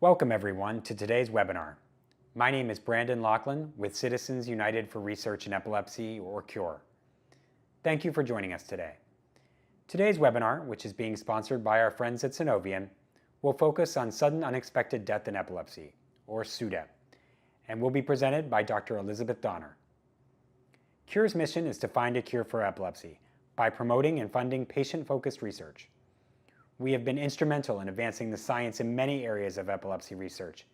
Welcome everyone to today's webinar. My name is Brandon Laughlin with Citizens United for Research in Epilepsy, or CURE. Thank you for joining us today. Today's webinar, which is being sponsored by our friends at Synovium, will focus on sudden unexpected death in epilepsy, or SUDEP, and will be presented by Dr. Elizabeth Donner. CURE's mission is to find a cure for epilepsy by promoting and funding patient-focused research. We have been instrumental in advancing the science in many areas of epilepsy research,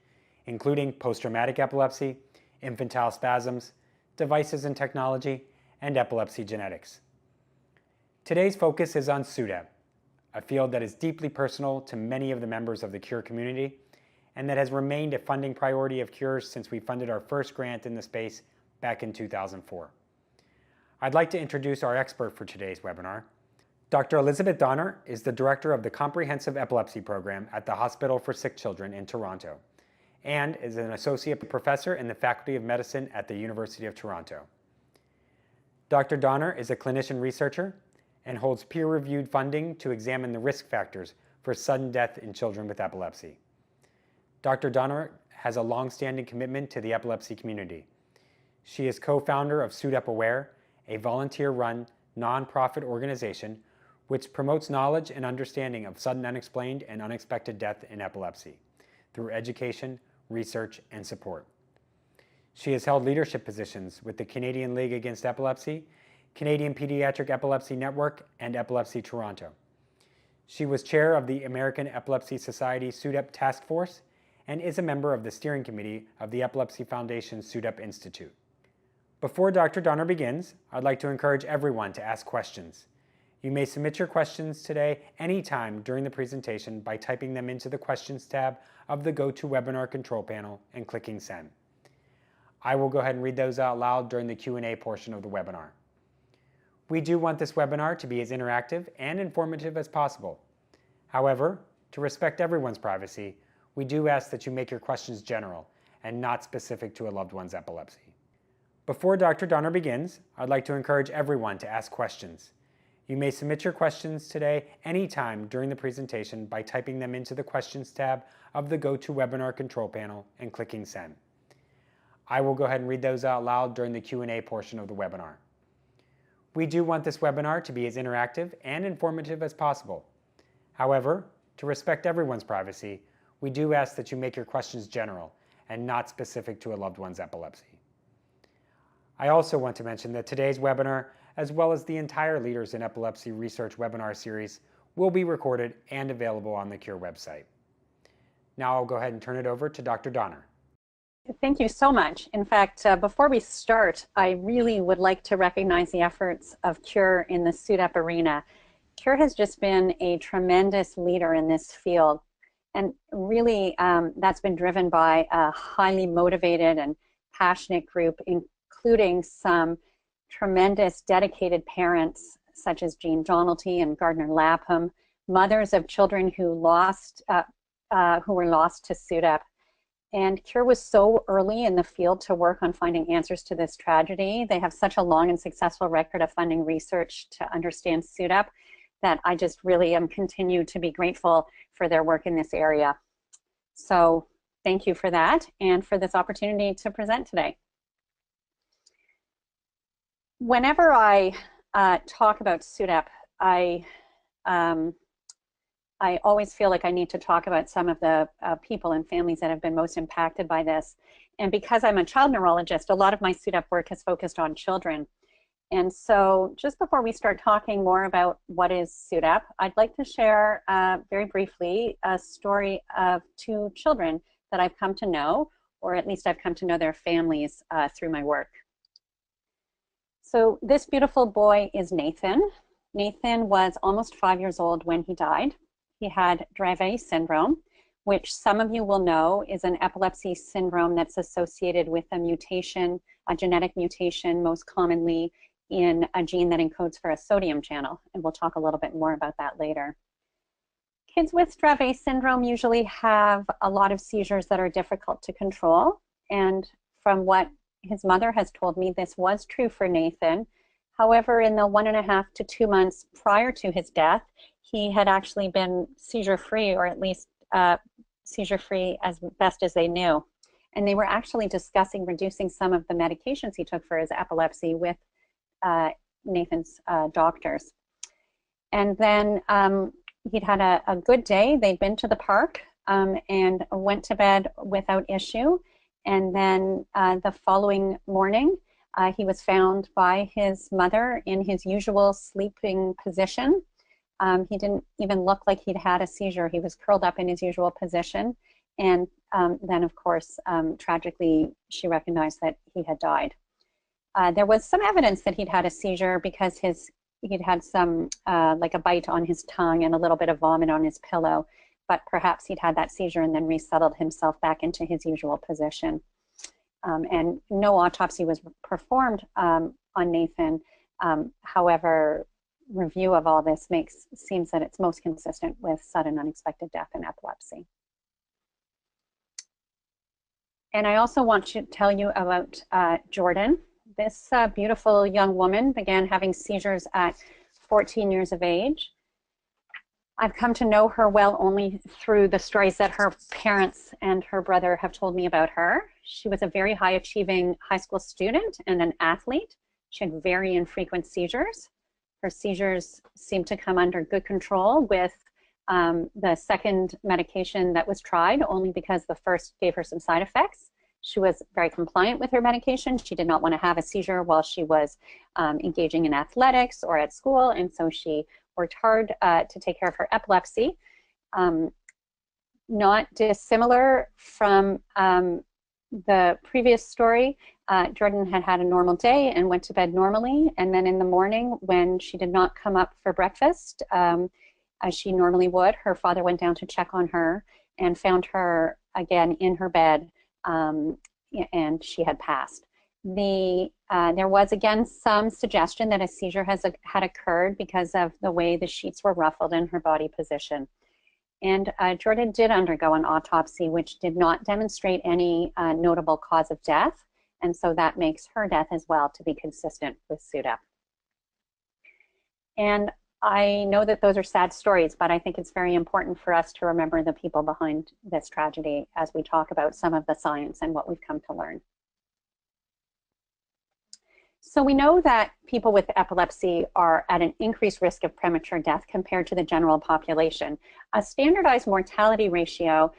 including post-traumatic epilepsy, infantile spasms, devices and technology, and epilepsy genetics. Today's focus is on SUDEP, a field that is deeply personal to many of the members of the CURE community and that has remained a funding priority of CURE's since we funded our first grant in the space back in 2004. I'd like to introduce our expert for today's webinar. Dr. Elizabeth Donner is the director of the Comprehensive Epilepsy Program at the Hospital for Sick Children in Toronto and is an associate professor in the Faculty of Medicine at the University of Toronto. Dr. Donner is a clinician researcher and holds peer-reviewed funding to examine the risk factors for sudden death in children with epilepsy. Dr. Donner has a long-standing commitment to the epilepsy community. She is co-founder of SUDEP Aware, a volunteer-run, nonprofit organization which promotes knowledge and understanding of sudden unexplained and unexpected death in epilepsy through education, research, and support. She has held leadership positions with the Canadian League Against Epilepsy, Canadian Pediatric Epilepsy Network, and Epilepsy Toronto. She was chair of the American Epilepsy Society SUDEP Task Force and is a member of the steering committee of the Epilepsy Foundation SUDEP Institute. Before Dr. Donner begins, I'd like to encourage everyone to ask questions. You may submit your questions today anytime during the presentation by typing them into the Questions tab of the GoToWebinar control panel and clicking Send. I will go ahead and read those out loud during the Q&A portion of the webinar. We do want this webinar to be as interactive and informative as possible. However, to respect everyone's privacy, we do ask that you make your questions general and not specific to a loved one's epilepsy. Before Dr. Donner begins, I'd like to encourage everyone to ask questions. You may submit your questions today anytime during the presentation by typing them into the Questions tab of the GoToWebinar control panel and clicking Send. I will go ahead and read those out loud during the Q&A portion of the webinar. We do want this webinar to be as interactive and informative as possible. However, to respect everyone's privacy, we do ask that you make your questions general and not specific to a loved one's epilepsy. I also want to mention that today's webinar, as well as the entire Leaders in Epilepsy Research webinar series, will be recorded and available on the CURE website. Now I'll go ahead and turn it over to Dr. Donner. Thank you so much. In fact, before we start, I really would like to recognize the efforts of CURE in the SUDEP arena. CURE has just been a tremendous leader in this field, and really that's been driven by a highly motivated and passionate group, including some tremendous dedicated parents such as Jean Donalty and Gardner Lapham, mothers of children who were lost to SUDEP. And CURE was so early in the field to work on finding answers to this tragedy. They have such a long and successful record of funding research to understand SUDEP that I just really am continued to be grateful for their work in this area. So thank you for that and for this opportunity to present today. Whenever I talk about SUDEP, I always feel like I need to talk about some of the people and families that have been most impacted by this. And because I'm a child neurologist, a lot of my SUDEP work has focused on children. And so just before we start talking more about what is SUDEP, I'd like to share very briefly a story of two children that I've come to know, or at least I've come to know their families through my work. So this beautiful boy is Nathan. Nathan was almost 5 years old when he died. He had Dravet syndrome, which some of you will know is an epilepsy syndrome that's associated with a mutation, a genetic mutation, most commonly in a gene that encodes for a sodium channel. And we'll talk a little bit more about that later. Kids with Dravet syndrome usually have a lot of seizures that are difficult to control. And from what his mother has told me, this was true for Nathan. However, in the 1.5 to 2 months prior to his death, he had actually been seizure-free, or at least seizure-free as best as they knew. And they were actually discussing reducing some of the medications he took for his epilepsy with Nathan's doctors. And then he'd had a good day. They'd been to the park and went to bed without issue. And then the following morning, he was found by his mother in his usual sleeping position. He didn't even look like he'd had a seizure. He was curled up in his usual position. And then, of course, tragically, she recognized that he had died. There was some evidence that he'd had a seizure because he'd had some, like a bite on his tongue and a little bit of vomit on his pillow, but perhaps he'd had that seizure and then resettled himself back into his usual position. And no autopsy was performed on Nathan. However, review of all this seems that it's most consistent with sudden unexpected death in epilepsy. And I also want to tell you about Jordan. This beautiful young woman began having seizures at 14 years of age. I've come to know her well only through the stories that her parents and her brother have told me about her. She was a very high achieving high school student and an athlete. She had very infrequent seizures. Her seizures seemed to come under good control with the second medication that was tried, only because the first gave her some side effects. She was very compliant with her medication. She did not want to have a seizure while she was engaging in athletics or at school, and so she worked hard to take care of her epilepsy. Not dissimilar from the previous story, Jordan had had a normal day and went to bed normally, and then in the morning when she did not come up for breakfast, as she normally would, her father went down to check on her and found her again in her bed, and she had passed. There was again some suggestion that a seizure had occurred because of the way the sheets were ruffled in her body position. And Jordan did undergo an autopsy, which did not demonstrate any notable cause of death, and so that makes her death as well to be consistent with SUDEP. And I know that those are sad stories, but I think it's very important for us to remember the people behind this tragedy as we talk about some of the science and what we've come to learn. So we know that people with epilepsy are at an increased risk of premature death compared to the general population. A standardized mortality ratio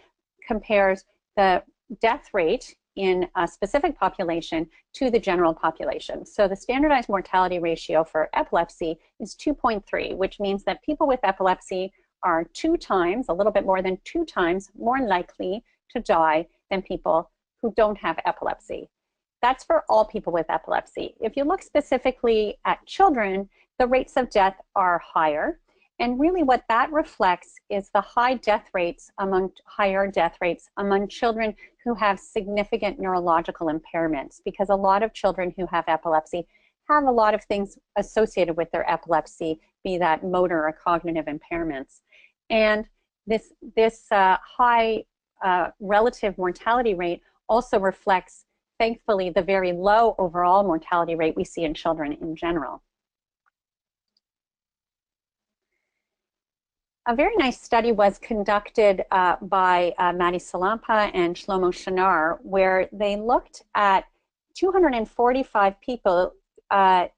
compares the death rate in a specific population to the general population. So the standardized mortality ratio for epilepsy is 2.3, which means that people with epilepsy are 2 times, a little bit more than 2 times more likely to die than people who don't have epilepsy. That's for all people with epilepsy. If you look specifically at children, the rates of death are higher. And really what that reflects is the higher death rates among children who have significant neurological impairments, because a lot of children who have epilepsy have a lot of things associated with their epilepsy, be that motor or cognitive impairments. And this high relative mortality rate also reflects, thankfully, the very low overall mortality rate we see in children in general. A very nice study was conducted by Matti Salampa and Shlomo Shinar, where they looked at 245 people. Found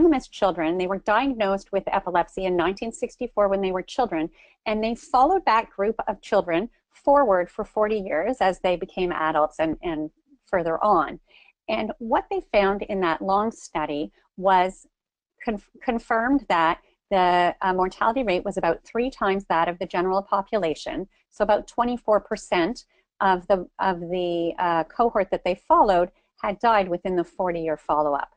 them as children. They were diagnosed with epilepsy in 1964 when they were children, and they followed that group of children forward for 40 years as they became adults and further on. And what they found in that long study was confirmed that the mortality rate was about 3 times that of the general population. So about 24% of the cohort that they followed had died within the 40-year follow-up.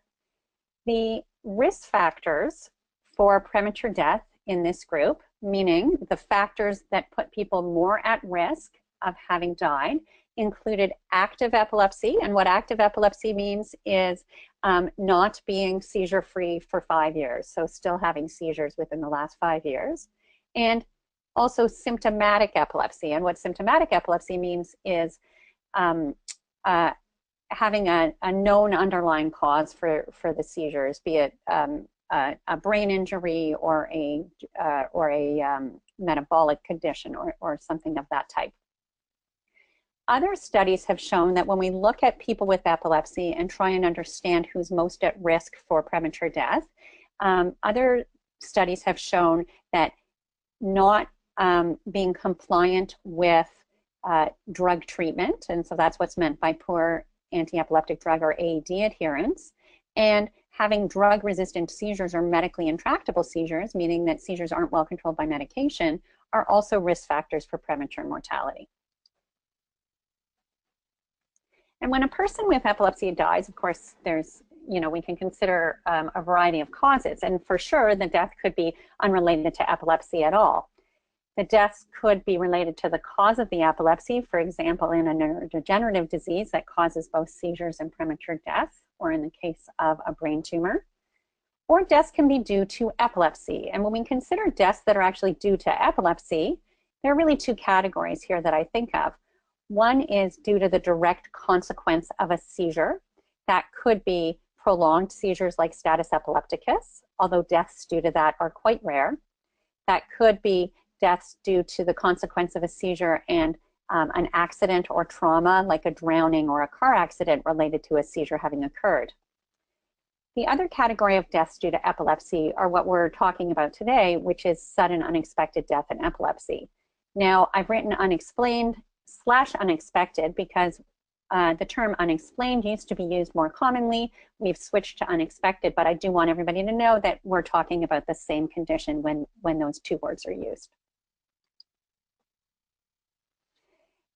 The risk factors for premature death in this group, meaning the factors that put people more at risk of having died, included active epilepsy. And what active epilepsy means is not being seizure-free for 5 years, so still having seizures within the last 5 years. And also symptomatic epilepsy. And what symptomatic epilepsy means is having a known underlying cause for the seizures, be it a brain injury or a metabolic condition or something of that type. other studies have shown that when we look at people with epilepsy and try and understand who's most at risk for premature death, other studies have shown that not being compliant with drug treatment, and so that's what's meant by poor anti-epileptic drug or AED adherence, and having drug-resistant seizures or medically intractable seizures, meaning that seizures aren't well controlled by medication, are also risk factors for premature mortality. And when a person with epilepsy dies, of course, there's, we can consider a variety of causes, and for sure the death could be unrelated to epilepsy at all. The deaths could be related to the cause of the epilepsy, for example, in a neurodegenerative disease that causes both seizures and premature death, or in the case of a brain tumor. Or deaths can be due to epilepsy. And when we consider deaths that are actually due to epilepsy, there are really two categories here that I think of. One is due to the direct consequence of a seizure. That could be prolonged seizures like status epilepticus, although deaths due to that are quite rare. That could be deaths due to the consequence of a seizure and an accident or trauma like a drowning or a car accident related to a seizure having occurred. The other category of deaths due to epilepsy are what we're talking about today, which is sudden unexpected death in epilepsy. Now, I've written unexplained/unexpected because the term unexplained used to be used more commonly. We've switched to unexpected, but I do want everybody to know that we're talking about the same condition when those two words are used.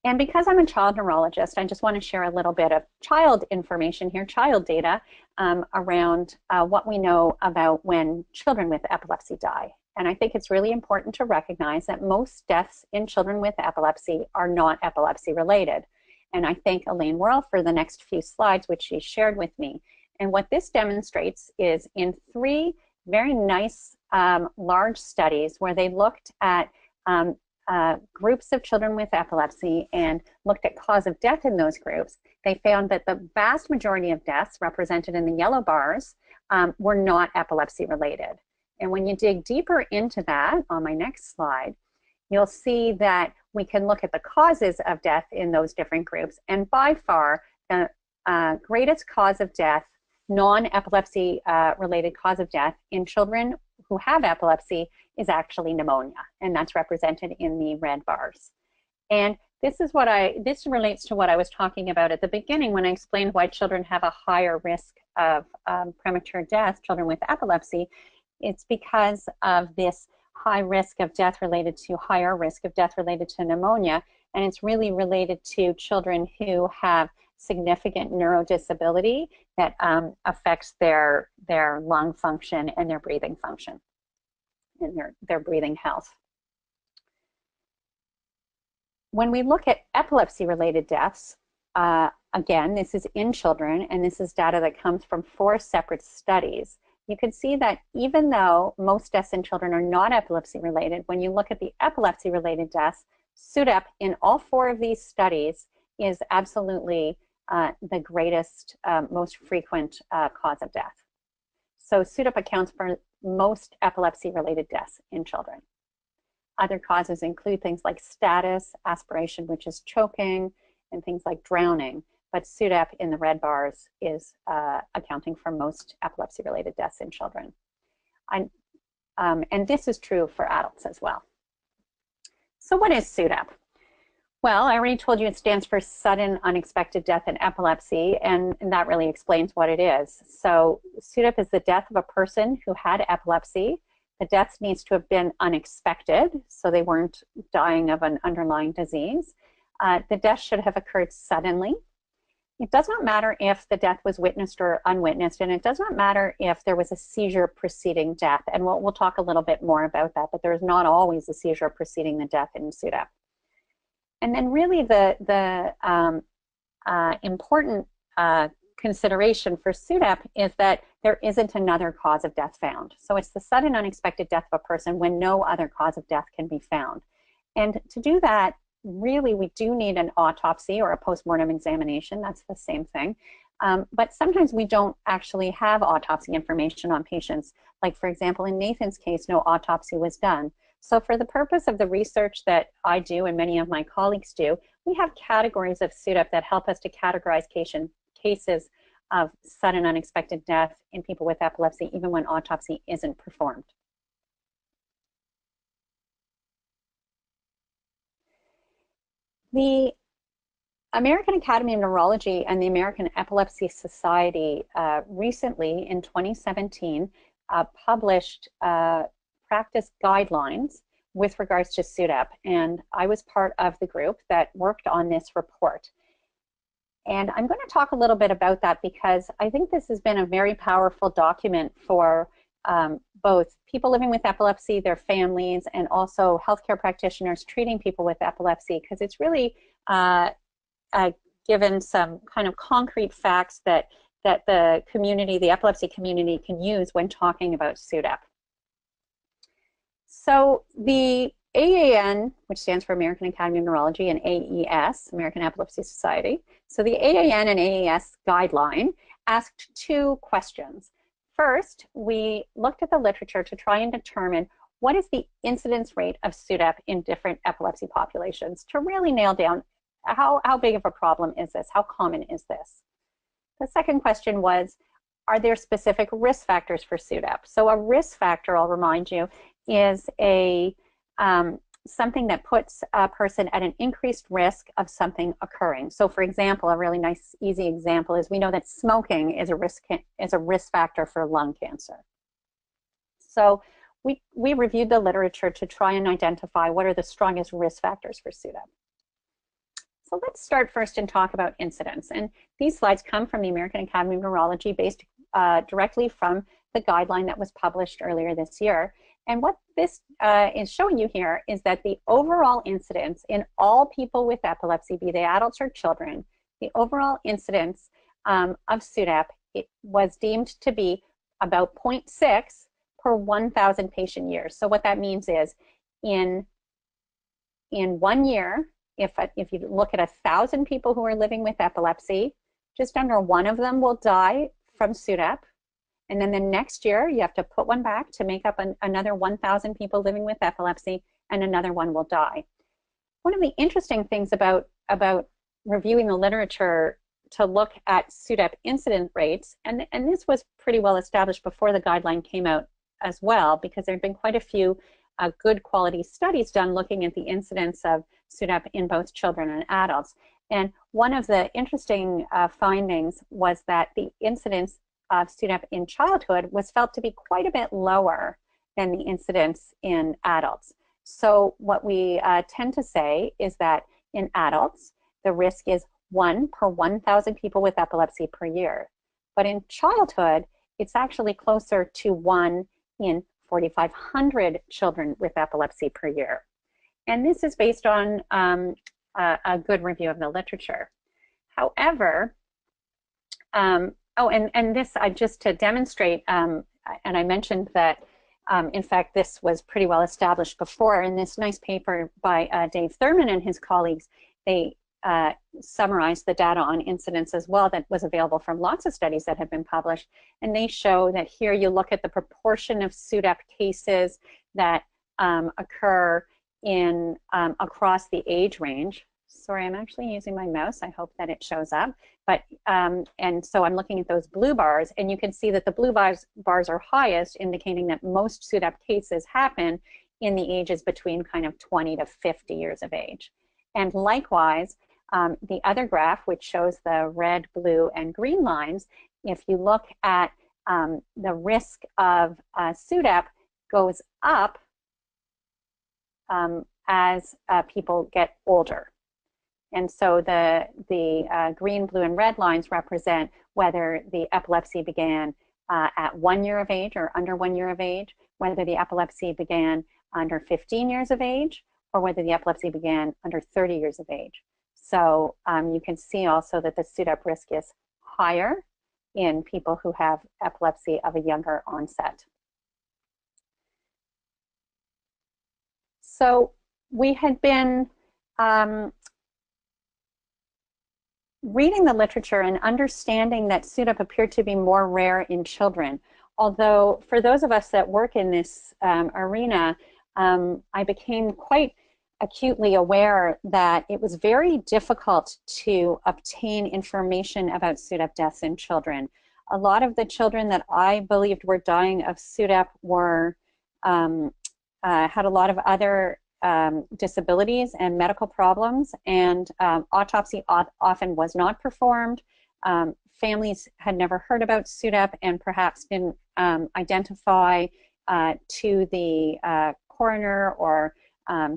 And because I'm a child neurologist, I just want to share a little bit of child information here, child data, around what we know about when children with epilepsy die. And I think it's really important to recognize that most deaths in children with epilepsy are not epilepsy related. And I thank Elaine Worrell for the next few slides, which she shared with me. And what this demonstrates is in 3 very nice large studies where they looked at groups of children with epilepsy and looked at cause of death in those groups, they found that the vast majority of deaths represented in the yellow bars were not epilepsy related. And when you dig deeper into that, on my next slide, you'll see that we can look at the causes of death in those different groups. And by far, the greatest cause of death, non-epilepsy related cause of death in children who have epilepsy is actually pneumonia, and that's represented in the red bars. And this relates to what I was talking about at the beginning when I explained why children have a higher risk of premature death, children with epilepsy. It's because of this higher risk of death related to pneumonia, and it's really related to children who have significant neurodisability that affects their lung function and their breathing function and their breathing health. When we look at epilepsy-related deaths, again, this is in children, and this is data that comes from 4 separate studies. You can see that even though most deaths in children are not epilepsy-related, when you look at the epilepsy-related deaths, SUDEP in all 4 of these studies is absolutely the greatest, most frequent cause of death. So SUDEP accounts for most epilepsy-related deaths in children. Other causes include things like status, aspiration, which is choking, and things like drowning. But SUDEP in the red bars is accounting for most epilepsy-related deaths in children. And this is true for adults as well. So what is SUDEP? Well, I already told you it stands for sudden unexpected death in epilepsy, and that really explains what it is. So SUDEP is the death of a person who had epilepsy. The death needs to have been unexpected, so they weren't dying of an underlying disease. The death should have occurred suddenly. It does not matter if the death was witnessed or unwitnessed, and it does not matter if there was a seizure preceding death. And we'll talk a little bit more about that, but there's not always a seizure preceding the death in SUDEP. And then really the important consideration for SUDEP is that there isn't another cause of death found. So it's the sudden unexpected death of a person when no other cause of death can be found. And to do that, really, we do need an autopsy or a postmortem examination. That's the same thing. But sometimes we don't actually have autopsy information on patients. Like, for example, in Nathan's case, no autopsy was done. So for the purpose of the research that I do and many of my colleagues do, we have categories of SUDEP that help us to categorize cases of sudden unexpected death in people with epilepsy, even when autopsy isn't performed. The American Academy of Neurology and the American Epilepsy Society recently, in 2017, published practice guidelines with regards to SUDEP, and I was part of the group that worked on this report. And I'm going to talk a little bit about that because I think this has been a very powerful document for both people living with epilepsy, their families, and also healthcare practitioners treating people with epilepsy, because it's really given some kind of concrete facts that the community, the epilepsy community, can use when talking about SUDEP. So the AAN, which stands for American Academy of Neurology, and AES, American Epilepsy Society. So the AAN and AES guideline asked two questions. First, we looked at the literature to try and determine what is the incidence rate of SUDEP in different epilepsy populations, to really nail down how big of a problem is this, how common is this. The second question was, are there specific risk factors for SUDEP? So a risk factor, I'll remind you, is something that puts a person at an increased risk of something occurring. So for example, a really nice, easy example is we know that smoking is a risk factor for lung cancer. So we reviewed the literature to try and identify what are the strongest risk factors for SUDEP. So let's start first and talk about incidence. And these slides come from the American Academy of Neurology, based directly from the guideline that was published earlier this year. And what this is showing you here is that the overall incidence in all people with epilepsy, be they adults or children, the overall incidence of SUDEP, it was deemed to be about 0.6 per 1,000 patient years. So what that means is in 1 year, if you look at 1,000 people who are living with epilepsy, just under one of them will die from SUDEP. And then the next year, you have to put one back to make up another 1,000 people living with epilepsy, and another one will die. One of the interesting things about reviewing the literature to look at SUDEP incident rates, and this was pretty well established before the guideline came out as well, because there have been quite a few good quality studies done looking at the incidence of SUDEP in both children and adults. And one of the interesting findings was that the incidence of SUDEP in childhood was felt to be quite a bit lower than the incidence in adults. So what we tend to say is that in adults, the risk is 1 per 1,000 people with epilepsy per year. But in childhood, it's actually closer to 1 in 4,500 children with epilepsy per year. And this is based on a good review of the literature. However, and this, just to demonstrate, and I mentioned that, in fact, this was pretty well established before. In this nice paper by Dave Thurman and his colleagues, they summarized the data on incidence as well that was available from lots of studies that have been published. And they show that here you look at the proportion of SUDEP cases that occur in across the age range. Sorry, I'm actually using my mouse. I hope that it shows up. But and so I'm looking at those blue bars, and you can see that the blue bars are highest, indicating that most SUDEP cases happen in the ages between kind of 20 to 50 years of age. And likewise, the other graph, which shows the red, blue, and green lines, if you look at the risk of SUDEP goes up as people get older. And so the green, blue, and red lines represent whether the epilepsy began at 1 year of age or under 1 year of age, whether the epilepsy began under 15 years of age, or whether the epilepsy began under 30 years of age. So you can see also that the SUDEP risk is higher in people who have epilepsy of a younger onset. So we had been reading the literature and understanding that SUDEP appeared to be more rare in children. Although for those of us that work in this arena, I became quite acutely aware that it was very difficult to obtain information about SUDEP deaths in children. A lot of the children that I believed were dying of SUDEP were had a lot of other disabilities and medical problems, and autopsy often was not performed. Families had never heard about SUDEP and perhaps didn't identify to the coroner or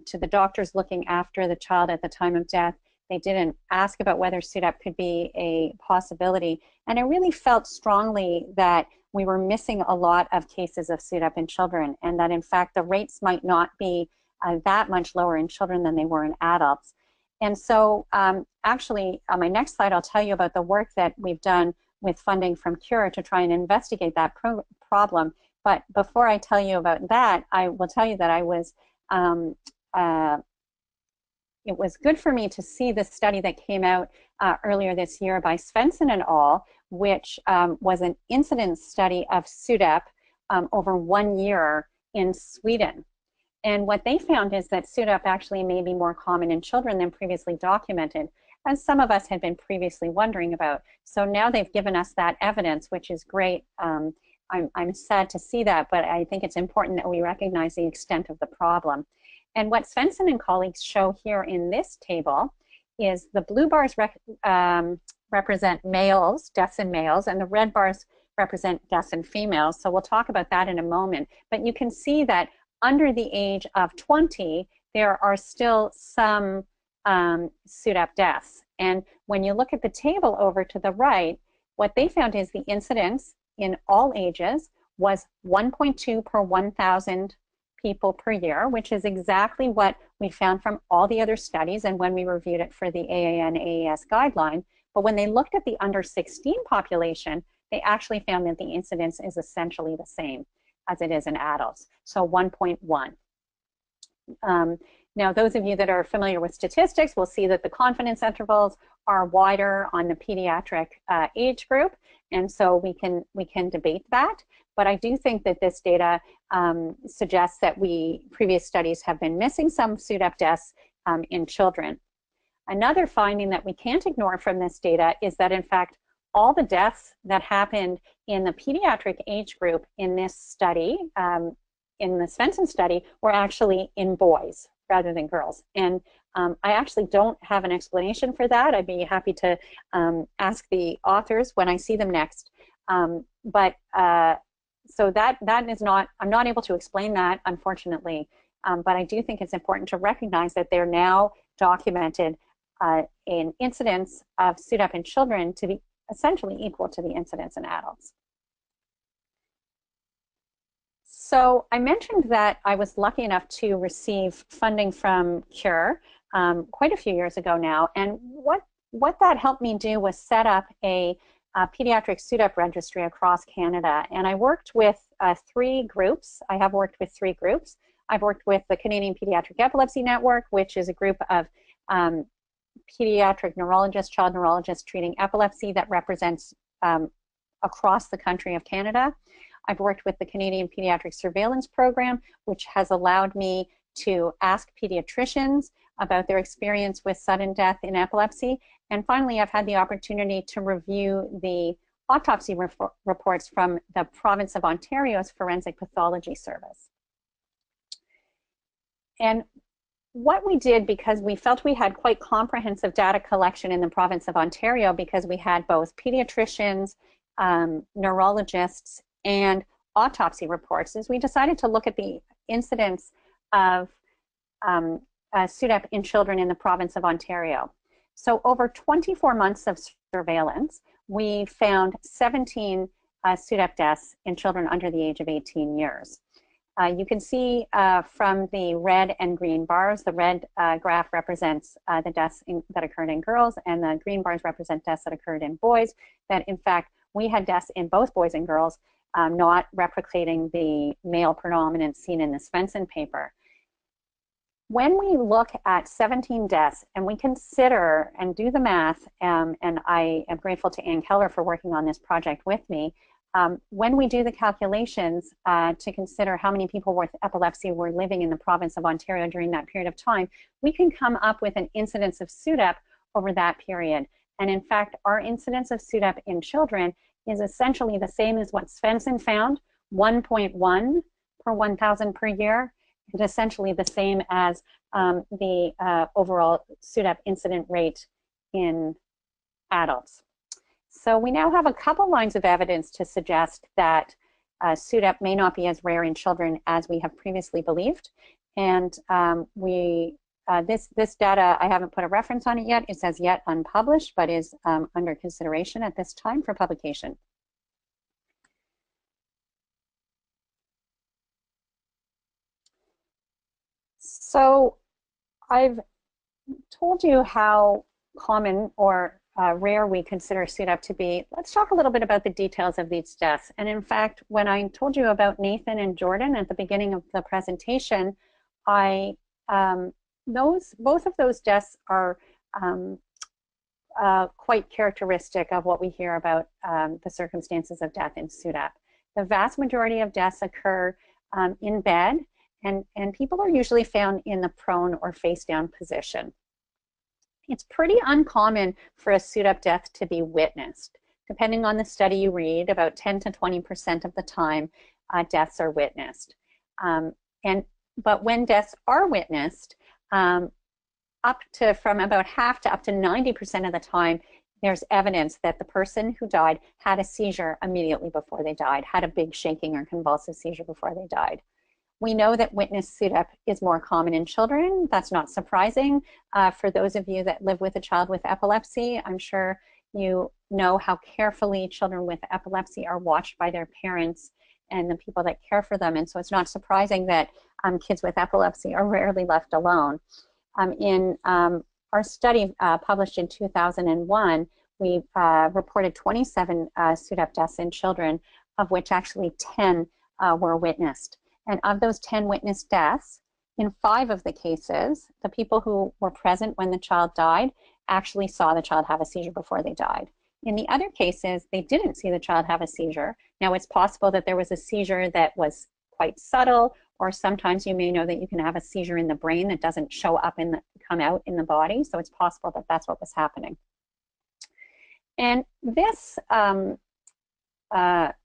to the doctors looking after the child at the time of death. They didn't ask about whether SUDEP could be a possibility. And I really felt strongly that we were missing a lot of cases of SUDEP in children, and that in fact the rates might not be that much lower in children than they were in adults. And so actually on my next slide I'll tell you about the work that we've done with funding from CURE to try and investigate that problem. But before I tell you about that, I will tell you that I was it was good for me to see the study that came out earlier this year by Svensson et al., which was an incidence study of SUDEP over 1 year in Sweden. And what they found is that SUDEP actually may be more common in children than previously documented, as some of us had been previously wondering about. So now they've given us that evidence, which is great. I'm sad to see that, but I think it's important that we recognize the extent of the problem. And what Svensson and colleagues show here in this table is the blue bars represent males, deaths in males, and the red bars represent deaths in females. So we'll talk about that in a moment. But you can see that under the age of 20, there are still some SUDEP deaths. And when you look at the table over to the right, what they found is the incidence in all ages was 1.2 per 1,000 people per year, which is exactly what we found from all the other studies and when we reviewed it for the AAN-AES guideline. But when they looked at the under 16 population, they actually found that the incidence is essentially the same as it is in adults, so 1.1. Now, those of you that are familiar with statistics will see that the confidence intervals are wider on the pediatric age group, and so we can debate that. But I do think that this data suggests that previous studies have been missing some SUDEP deaths in children. Another finding that we can't ignore from this data is that in fact all the deaths that happened in the pediatric age group in this study, in the Svensson study, were actually in boys rather than girls. And I actually don't have an explanation for that. I'd be happy to ask the authors when I see them next. So that is not, I'm not able to explain that, unfortunately, but I do think it's important to recognize that they're now documented in incidence of SUDEP in children to be essentially equal to the incidence in adults. So I mentioned that I was lucky enough to receive funding from CURE quite a few years ago now, and what that helped me do was set up a pediatric SUDEP registry across Canada. And I worked with 3 groups. I have worked with 3 groups. I've worked with the Canadian Pediatric Epilepsy Network, which is a group of pediatric neurologists, child neurologists treating epilepsy that represents across the country of Canada. I've worked with the Canadian Pediatric Surveillance Program, which has allowed me to ask pediatricians about their experience with sudden death in epilepsy. And finally, I've had the opportunity to review the autopsy reports from the province of Ontario's Forensic Pathology Service. And what we did, because we felt we had quite comprehensive data collection in the province of Ontario, because we had both pediatricians, neurologists, and autopsy reports, is we decided to look at the incidence of SUDEP in children in the province of Ontario. So over 24 months of surveillance, we found 17 SUDEP deaths in children under the age of 18 years. You can see from the red and green bars, the red graph represents the deaths that occurred in girls, and the green bars represent deaths that occurred in boys, that in fact we had deaths in both boys and girls, not replicating the male predominance seen in the Svensson paper. When we look at 17 deaths and we consider and do the math, and I am grateful to Ann Keller for working on this project with me, when we do the calculations to consider how many people with epilepsy were living in the province of Ontario during that period of time, we can come up with an incidence of SUDEP over that period. And in fact, our incidence of SUDEP in children is essentially the same as what Svensson found, 1.1 per 1,000 per year, and essentially the same as the overall SUDEP incident rate in adults. So we now have a couple lines of evidence to suggest that SUDEP may not be as rare in children as we have previously believed. And this data, I haven't put a reference on it yet. It says yet unpublished, but is under consideration at this time for publication. So I've told you how common or rare we consider SUDEP to be. Let's talk a little bit about the details of these deaths. And in fact, when I told you about Nathan and Jordan at the beginning of the presentation, both of those deaths are quite characteristic of what we hear about the circumstances of death in SUDEP. The vast majority of deaths occur in bed, and people are usually found in the prone or face down position. It's pretty uncommon for a SUDEP death to be witnessed. Depending on the study you read, about 10 to 20% of the time, deaths are witnessed. But when deaths are witnessed, from about half to up to 90% of the time, there's evidence that the person who died had a seizure immediately before they died, had a big shaking or convulsive seizure before they died. We know that witnessed SUDEP is more common in children. That's not surprising. For those of you that live with a child with epilepsy, I'm sure you know how carefully children with epilepsy are watched by their parents and the people that care for them. And so it's not surprising that kids with epilepsy are rarely left alone. In our study published in 2001, we reported 27 SUDEP deaths in children, of which actually 10 were witnessed. And of those 10 witnessed deaths, in 5 of the cases, the people who were present when the child died actually saw the child have a seizure before they died. In the other cases, they didn't see the child have a seizure. Now, it's possible that there was a seizure that was quite subtle, or sometimes you may know that you can have a seizure in the brain that doesn't show up come out in the body. So it's possible that that's what was happening. And this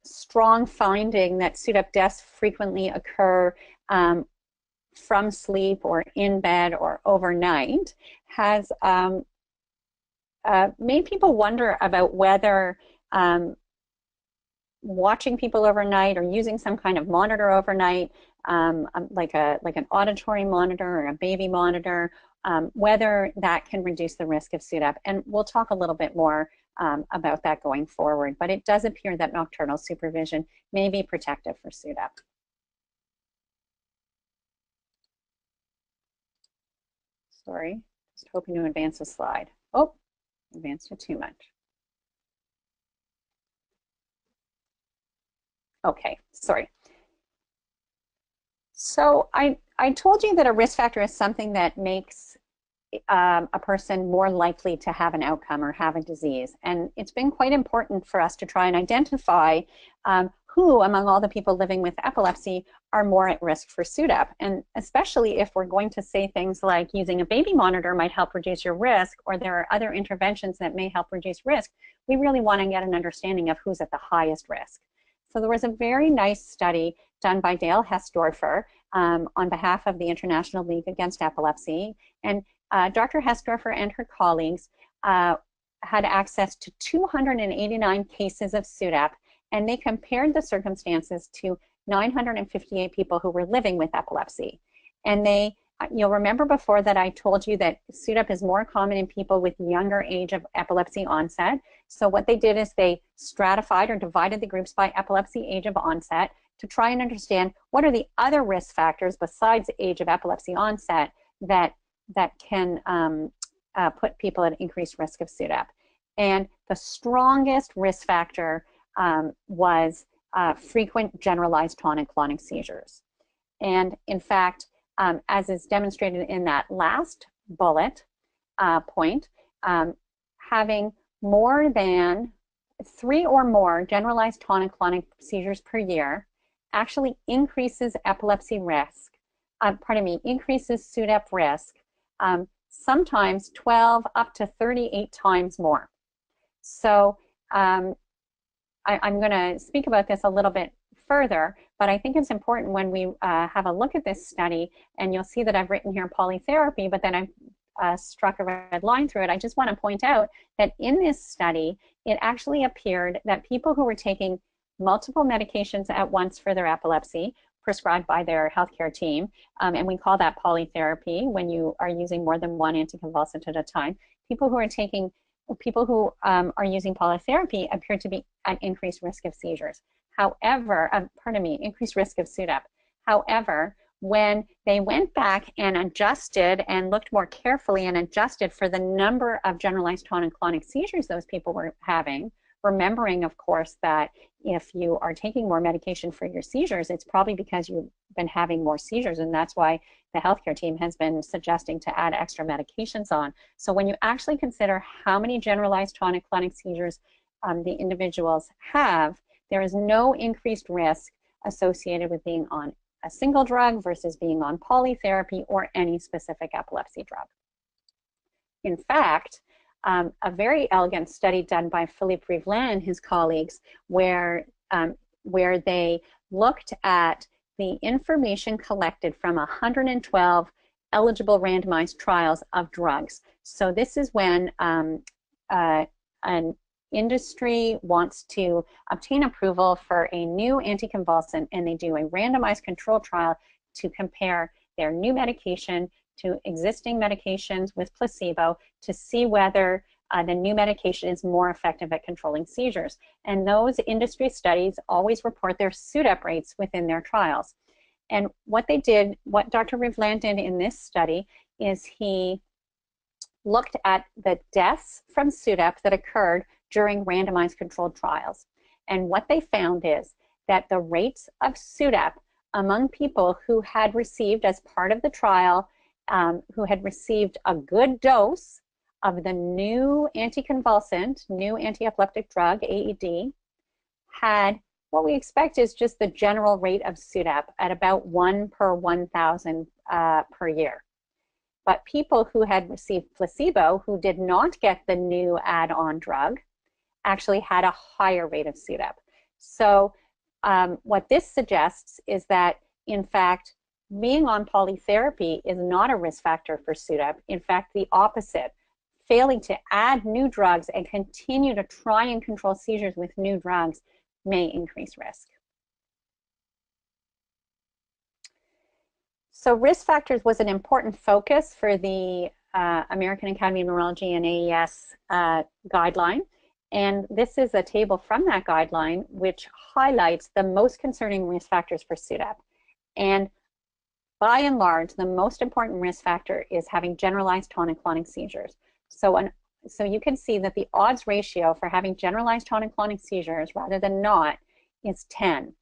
strong finding that SUDEP deaths frequently occur from sleep or in bed or overnight has made people wonder about whether watching people overnight or using some kind of monitor overnight, like an auditory monitor or a baby monitor, whether that can reduce the risk of SUDEP. And we'll talk a little bit more about that going forward, but it does appear that nocturnal supervision may be protective for SUDEP. Sorry, just hoping to advance the slide. Oh, advanced it too much. Okay, sorry. So I told you that a risk factor is something that makes a person more likely to have an outcome or have a disease. And it's been quite important for us to try and identify who among all the people living with epilepsy are more at risk for SUDEP. And especially if we're going to say things like using a baby monitor might help reduce your risk, or there are other interventions that may help reduce risk, we really want to get an understanding of who's at the highest risk. So there was a very nice study done by Dale Hesdorfer on behalf of the International League Against Epilepsy. And Dr. Hesdorfer and her colleagues had access to 289 cases of SUDEP, and they compared the circumstances to 958 people who were living with epilepsy. And you'll remember before that I told you that SUDEP is more common in people with younger age of epilepsy onset. So what they did is they stratified or divided the groups by epilepsy age of onset to try and understand what are the other risk factors besides age of epilepsy onset that can put people at increased risk of SUDEP. And the strongest risk factor was frequent generalized tonic-clonic seizures. And in fact, as is demonstrated in that last bullet point, having more than 3 or more generalized tonic-clonic seizures per year actually increases epilepsy risk, increases SUDEP risk, sometimes 12 up to 38 times more. So I'm going to speak about this a little bit further, but I think it's important when we have a look at this study, and you'll see that I've written here polytherapy, but then I've struck a red line through it. I just want to point out that in this study, it actually appeared that people who were taking multiple medications at once for their epilepsy, prescribed by their healthcare team, and we call that polytherapy when you are using more than one anticonvulsant at a time. People who are using polytherapy appear to be at increased risk of seizures. However, increased risk of SUDEP. However, when they went back and adjusted and looked more carefully and adjusted for the number of generalized tonic-clonic seizures those people were having, remembering, of course, that if you are taking more medication for your seizures, it's probably because you've been having more seizures, and that's why the healthcare team has been suggesting to add extra medications on. So when you actually consider how many generalized tonic-clonic seizures the individuals have, there is no increased risk associated with being on a single drug versus being on polytherapy or any specific epilepsy drug. In fact, a very elegant study done by Philippe Rivlin and his colleagues where they looked at the information collected from 112 eligible randomized trials of drugs. So this is when an industry wants to obtain approval for a new anticonvulsant, and they do a randomized control trial to compare their new medication to existing medications with placebo to see whether the new medication is more effective at controlling seizures. And those industry studies always report their SUDEP rates within their trials. And what Dr. Rivlin did in this study is he looked at the deaths from SUDEP that occurred during randomized controlled trials. And what they found is that the rates of SUDEP among people who had received, as part of the trial, who had received a good dose of the new anticonvulsant, new anti-epileptic drug, AED, had what we expect is just the general rate of SUDEP at about 1 per 1,000 per year. But people who had received placebo, who did not get the new add-on drug, actually had a higher rate of SUDEP. So what this suggests is that, in fact, being on polytherapy is not a risk factor for SUDEP. In fact, the opposite. Failing to add new drugs and continue to try and control seizures with new drugs may increase risk. So risk factors was an important focus for the American Academy of Neurology and AES guideline. And this is a table from that guideline which highlights the most concerning risk factors for SUDEP. And by and large, the most important risk factor is having generalized tonic-clonic seizures. So you can see that the odds ratio for having generalized tonic-clonic seizures rather than not is 10,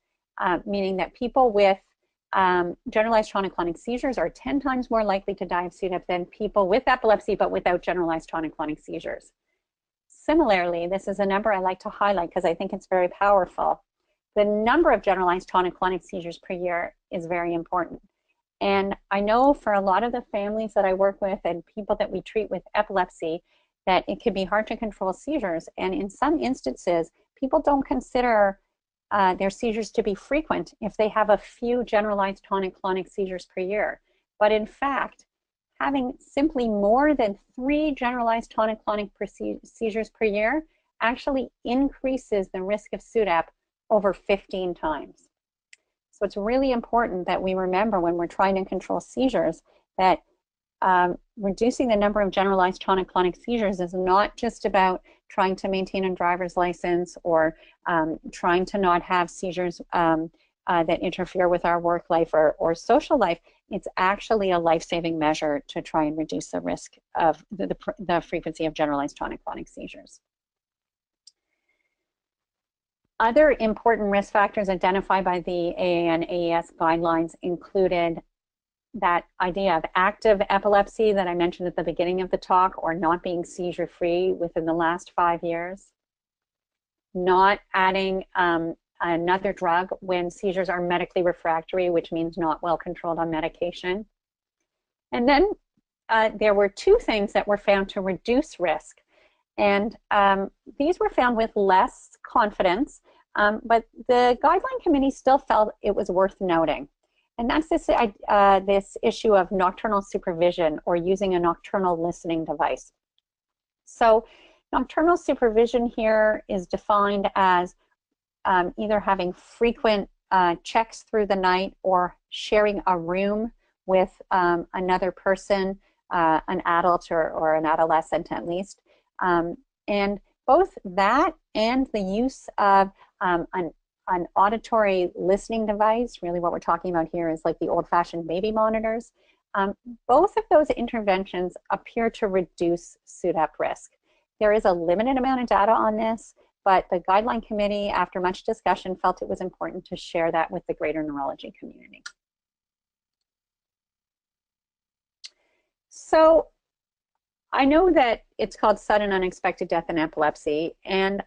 meaning that people with generalized tonic-clonic seizures are 10 times more likely to die of SUDEP than people with epilepsy but without generalized tonic-clonic seizures. Similarly, this is a number I like to highlight because I think it's very powerful. The number of generalized tonic-clonic seizures per year is very important. And I know for a lot of the families that I work with and people that we treat with epilepsy that it can be hard to control seizures. And in some instances, people don't consider their seizures to be frequent if they have a few generalized tonic-clonic seizures per year. But in fact, having simply more than 3 generalized tonic-clonic seizures per year actually increases the risk of SUDEP over 15 times. So it's really important that we remember when we're trying to control seizures that reducing the number of generalized tonic-clonic seizures is not just about trying to maintain a driver's license or trying to not have seizures that interfere with our work life or social life. It's actually a life-saving measure to try and reduce the risk of the frequency of generalized tonic-clonic seizures. Other important risk factors identified by the AA and AES guidelines included that idea of active epilepsy that I mentioned at the beginning of the talk, or not being seizure-free within the last 5 years. not adding another drug when seizures are medically refractory, which means not well controlled on medication. And then there were two things that were found to reduce risk. And these were found with less confidence, but the guideline committee still felt it was worth noting. And that's this issue of nocturnal supervision or using a nocturnal listening device. So nocturnal supervision here is defined as either having frequent checks through the night or sharing a room with another person, an adult or an adolescent at least. And both that and the use of an auditory listening device, really what we're talking about here is like the old-fashioned baby monitors, both of those interventions appear to reduce SUDEP risk. There is a limited amount of data on this, but the guideline committee, after much discussion, felt it was important to share that with the greater neurology community. So I know that it's called sudden unexpected death in epilepsy, and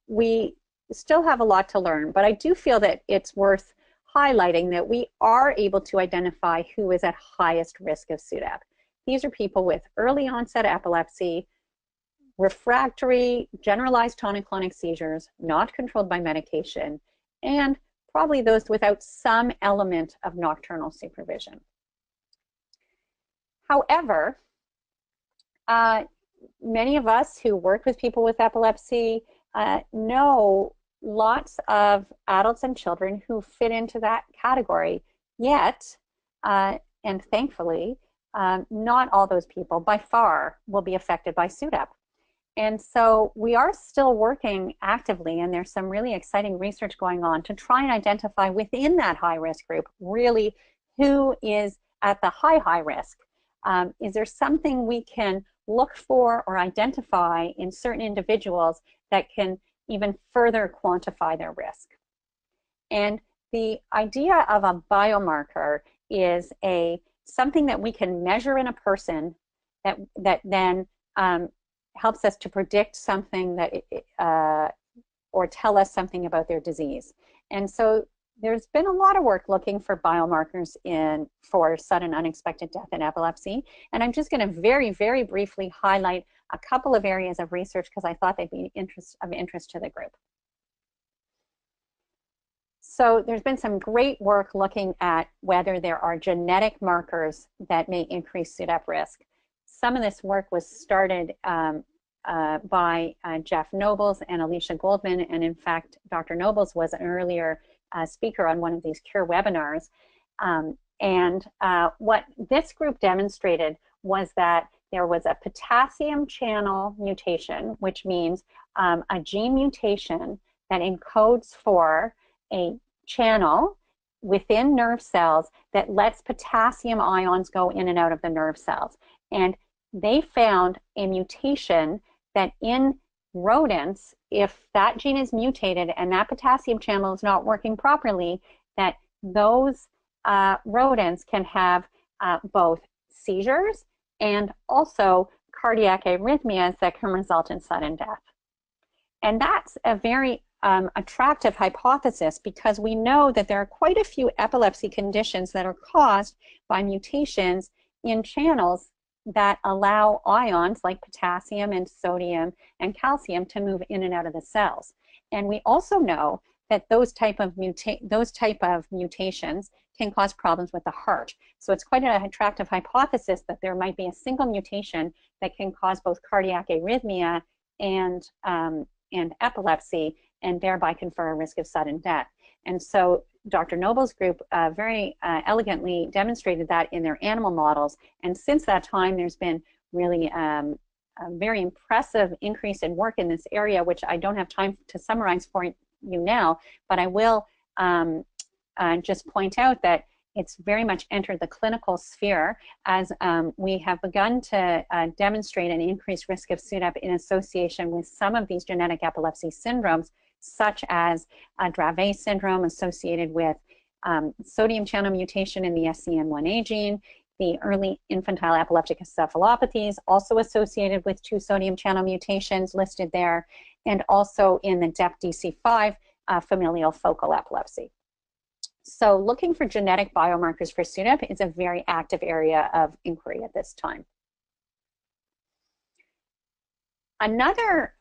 we still have a lot to learn, but I do feel that it's worth highlighting that we are able to identify who is at highest risk of SUDEP. These are people with early onset epilepsy, refractory generalized tonic-clonic seizures, not controlled by medication, and probably those without some element of nocturnal supervision. However, many of us who work with people with epilepsy know lots of adults and children who fit into that category, yet, and thankfully, not all those people by far will be affected by SUDEP. And so we are still working actively, and there's some really exciting research going on to try and identify within that high-risk group really who is at the high risk. Is there something we can look for or identify in certain individuals that can even further quantify their risk? And the idea of a biomarker is something that we can measure in a person that then helps us to predict something that or tell us something about their disease. And so there's been a lot of work looking for biomarkers for sudden unexpected death in epilepsy. And I'm just going to very, very briefly highlight a couple of areas of research because I thought they'd be of interest to the group. So there's been some great work looking at whether there are genetic markers that may increase SUDEP risk. Some of this work was started by Jeff Nobles and Alicia Goldman, and in fact, Dr. Nobles was an earlier speaker on one of these CURE webinars. What this group demonstrated was that there was a potassium channel mutation, which means a gene mutation that encodes for a channel within nerve cells that lets potassium ions go in and out of the nerve cells. And they found a mutation that in rodents, if that gene is mutated and that potassium channel is not working properly, that those rodents can have both seizures and also cardiac arrhythmias that can result in sudden death. And that's a very attractive hypothesis because we know that there are quite a few epilepsy conditions that are caused by mutations in channels that allow ions like potassium and sodium and calcium to move in and out of the cells. And we also know that those type of mutations can cause problems with the heart. So it's quite an attractive hypothesis that there might be a single mutation that can cause both cardiac arrhythmia and epilepsy, and thereby confer a risk of sudden death. And so Dr. Noble's group very elegantly demonstrated that in their animal models. And since that time, there's been really a very impressive increase in work in this area, which I don't have time to summarize for you now, but I will just point out that it's very much entered the clinical sphere as we have begun to demonstrate an increased risk of SUDEP in association with some of these genetic epilepsy syndromes, such as Dravet syndrome associated with sodium channel mutation in the SCN1A gene. the early infantile epileptic encephalopathies, also associated with 2 sodium channel mutations listed there, and also in the DEP-DC5 familial focal epilepsy. So looking for genetic biomarkers for SUDEP is a very active area of inquiry at this time. Another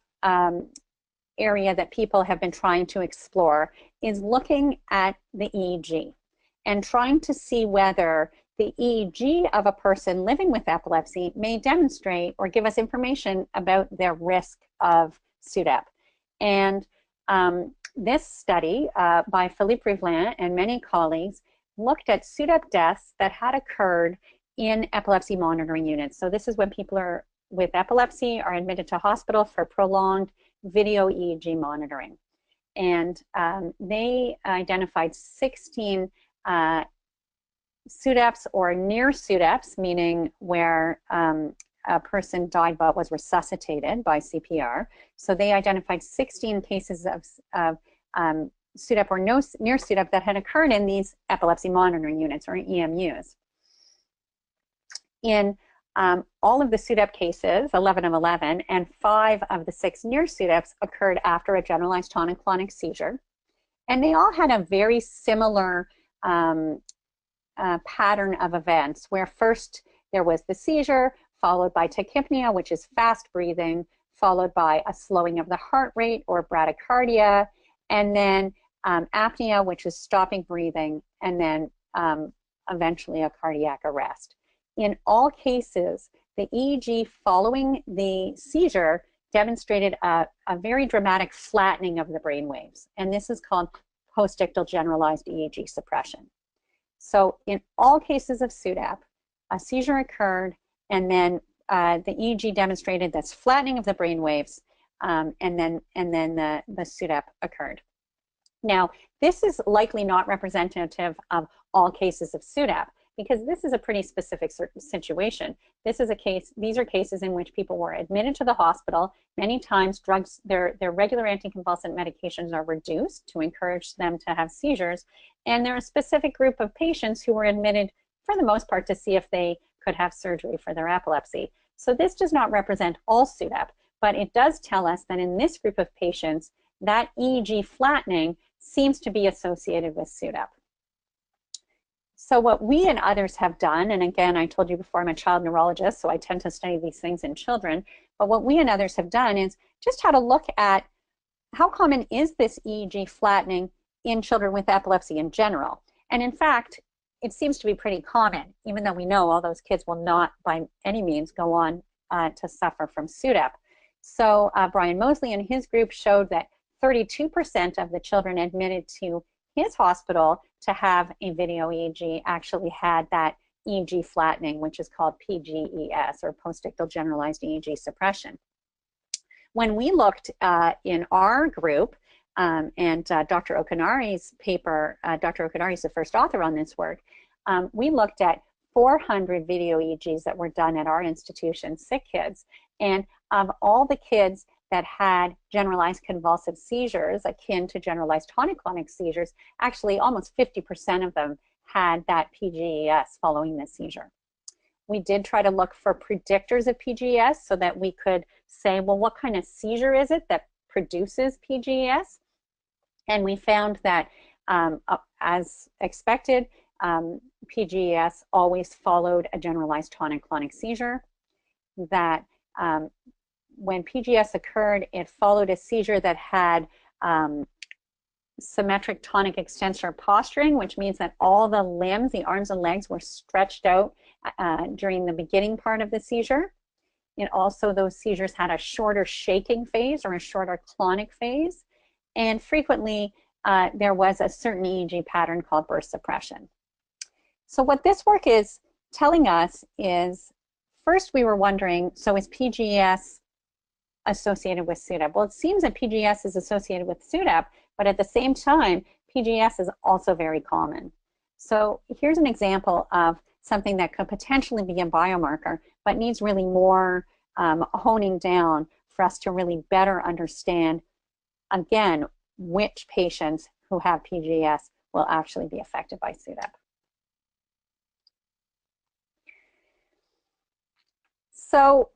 area that people have been trying to explore is looking at the EEG and trying to see whether the EEG of a person living with epilepsy may demonstrate or give us information about their risk of SUDEP. And this study by Philippe Rivelin and many colleagues looked at SUDEP deaths that had occurred in epilepsy monitoring units. So this is when people with epilepsy are admitted to hospital for prolonged video EEG monitoring. And they identified 16 SUDEPs or near SUDEPs, meaning where a person died but was resuscitated by CPR. So they identified 16 cases of SUDEP or near SUDEP that had occurred in these epilepsy monitoring units or EMUs. In all of the SUDEP cases, 11 of 11, and 5 of the 6 near SUDEPs occurred after a generalized tonic-clonic seizure. And they all had a very similar pattern of events, where first there was the seizure, followed by tachypnea, which is fast breathing, followed by a slowing of the heart rate or bradycardia, and then apnea, which is stopping breathing, and then eventually a cardiac arrest. In all cases, the EEG following the seizure demonstrated a very dramatic flattening of the brain waves, and this is called postictal generalized EEG suppression. So in all cases of SUDEP, a seizure occurred, and then the EEG demonstrated this flattening of the brain waves, and then the SUDEP occurred. Now, this is likely not representative of all cases of SUDEP, because this is a pretty specific situation. These are cases in which people were admitted to the hospital. Many times drugs, their regular anticonvulsant medications are reduced to encourage them to have seizures. And there are a specific group of patients who were admitted for the most part to see if they could have surgery for their epilepsy. So this does not represent all SUDEP, but it does tell us that in this group of patients, that EEG flattening seems to be associated with SUDEP. So what we and others have done, and again, I told you before, I'm a child neurologist, so I tend to study these things in children, but what we and others have done is just had a look at how common is this EEG flattening in children with epilepsy in general. And in fact, it seems to be pretty common, even though we know all those kids will not by any means go on to suffer from SUDEP. So Brian Mosley and his group showed that 32% of the children admitted to his hospital to have a video EEG actually had that EEG flattening, which is called PGES, or postictal generalized EEG suppression. When we looked in our group, and Dr. Okunari's paper, Dr. Okunari is the first author on this work, we looked at 400 video EEGs that were done at our institution, sick kids, and of all the kids that had generalized convulsive seizures akin to generalized tonic-clonic seizures, actually almost 50% of them had that PGES following the seizure. We did try to look for predictors of PGES so that we could say, well, what kind of seizure is it that produces PGES? And we found that, as expected, PGES always followed a generalized tonic-clonic seizure, that when PGS occurred, it followed a seizure that had symmetric tonic extensor posturing, which means that all the limbs, the arms and legs, were stretched out during the beginning part of the seizure. And also those seizures had a shorter shaking phase or a shorter clonic phase. And frequently there was a certain EEG pattern called burst suppression. So what this work is telling us is, first we were wondering, so is PGS associated with SUDEP? Well, it seems that PGS is associated with SUDEP, but at the same time, PGS is also very common. So here's an example of something that could potentially be a biomarker, but needs really more honing down for us to really better understand, again, which patients who have PGS will actually be affected by SUDEP. So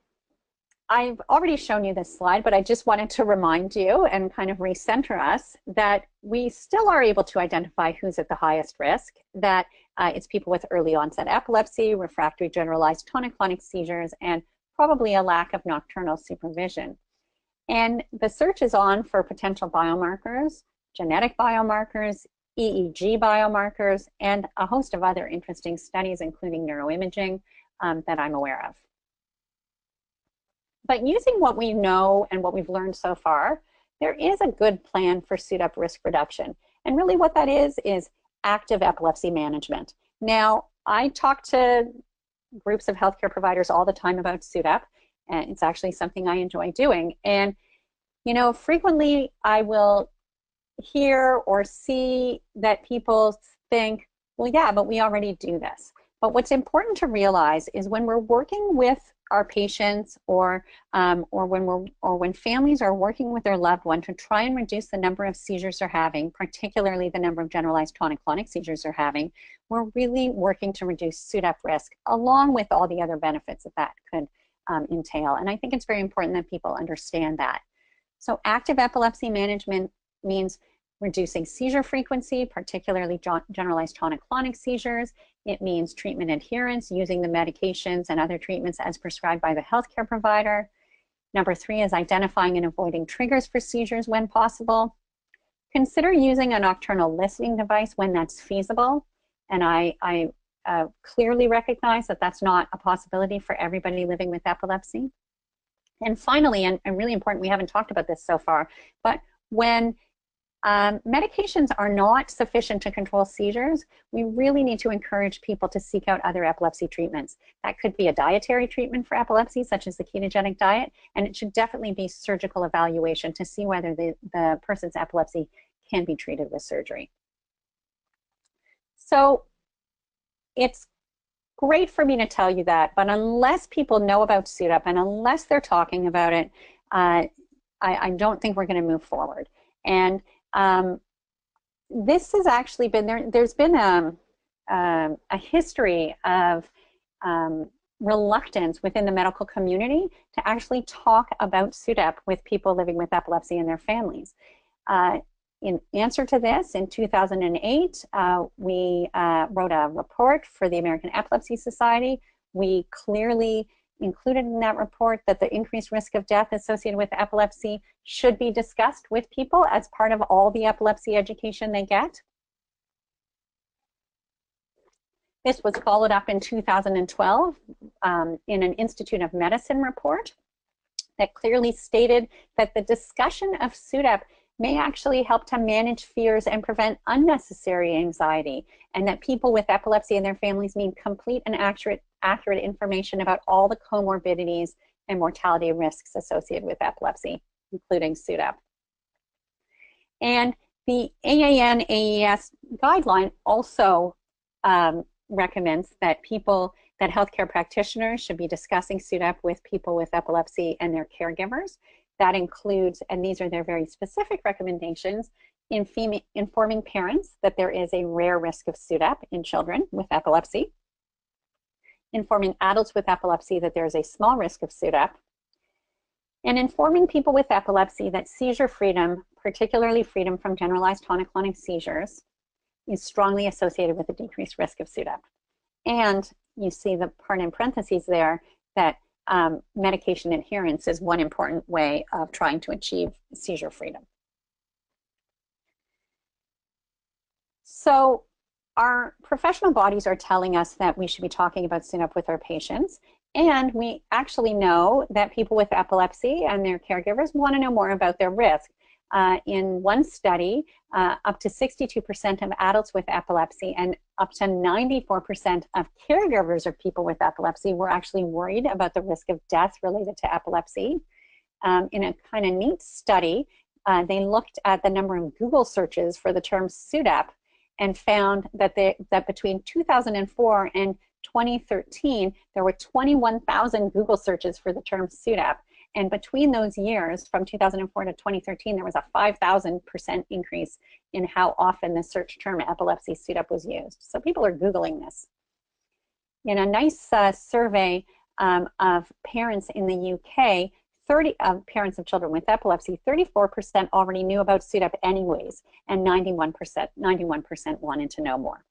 I've already shown you this slide, but I just wanted to remind you and kind of recenter us that we still are able to identify who's at the highest risk, that it's people with early onset epilepsy, refractory generalized tonic-clonic seizures, and probably a lack of nocturnal supervision. And the search is on for potential biomarkers, genetic biomarkers, EEG biomarkers, and a host of other interesting studies, including neuroimaging, that I'm aware of. But using what we know and what we've learned so far, there is a good plan for SUDEP risk reduction. And really what that is active epilepsy management. Now, I talk to groups of healthcare providers all the time about SUDEP, and it's actually something I enjoy doing. And, you know, frequently I will hear or see that people think, well, yeah, but we already do this. But what's important to realize is when we're working with our patients or when families are working with their loved one to try and reduce the number of seizures they're having, particularly the number of generalized tonic-clonic seizures they're having, we're really working to reduce SUDEP risk along with all the other benefits that could entail. And I think it's very important that people understand that. So active epilepsy management means reducing seizure frequency, particularly generalized tonic-clonic seizures. It means treatment adherence, using the medications and other treatments as prescribed by the healthcare provider. Number 3 is identifying and avoiding triggers for seizures when possible. Consider using a nocturnal listening device when that's feasible. And I clearly recognize that that's not a possibility for everybody living with epilepsy. And finally, and really important, we haven't talked about this so far, but when medications are not sufficient to control seizures, we really need to encourage people to seek out other epilepsy treatments. That could be a dietary treatment for epilepsy, such as the ketogenic diet, and it should definitely be surgical evaluation to see whether the person's epilepsy can be treated with surgery. So it's great for me to tell you that, but unless people know about SUDEP and unless they're talking about it, I don't think we're going to move forward. And this has actually been, there's been a history of reluctance within the medical community to actually talk about SUDEP with people living with epilepsy and their families. In answer to this, in 2008, we wrote a report for the American Epilepsy Society. We clearly included in that report that the increased risk of death associated with epilepsy should be discussed with people as part of all the epilepsy education they get. This was followed up in 2012 in an Institute of Medicine report that clearly stated that the discussion of SUDEP may actually help to manage fears and prevent unnecessary anxiety, and that people with epilepsy and their families need complete and accurate information about all the comorbidities and mortality risks associated with epilepsy, including SUDEP. And the AAN-AES guideline also recommends that healthcare practitioners should be discussing SUDEP with people with epilepsy and their caregivers. That includes, and these are their very specific recommendations, informing parents that there is a rare risk of SUDEP in children with epilepsy, informing adults with epilepsy that there is a small risk of SUDEP, and informing people with epilepsy that seizure freedom, particularly freedom from generalized tonic-clonic seizures, is strongly associated with a decreased risk of SUDEP. And you see the part in parentheses there that medication adherence is one important way of trying to achieve seizure freedom. So our professional bodies are telling us that we should be talking about SUDEP with our patients, and we actually know that people with epilepsy and their caregivers want to know more about their risk. In one study, up to 62% of adults with epilepsy and up to 94% of caregivers of people with epilepsy were actually worried about the risk of death related to epilepsy. In a kind of neat study, they looked at the number of Google searches for the term SUDEP and found that, that between 2004 and 2013, there were 21,000 Google searches for the term SUDEP. And between those years, from 2004 to 2013, there was a 5,000% increase in how often the search term epilepsy SUDEP was used. So people are Googling this. In a nice survey of parents in the UK, 30 parents of children with epilepsy, 34% already knew about SUDEP anyways, and 91% wanted to know more.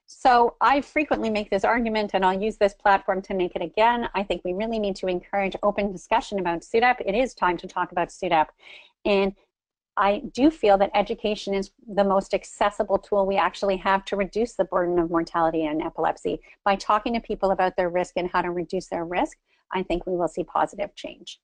So I frequently make this argument, and I'll use this platform to make it again. I think we really need to encourage open discussion about SUDEP. It is time to talk about SUDEP. And I do feel that education is the most accessible tool we actually have to reduce the burden of mortality in epilepsy. By talking to people about their risk and how to reduce their risk, I think we will see positive change.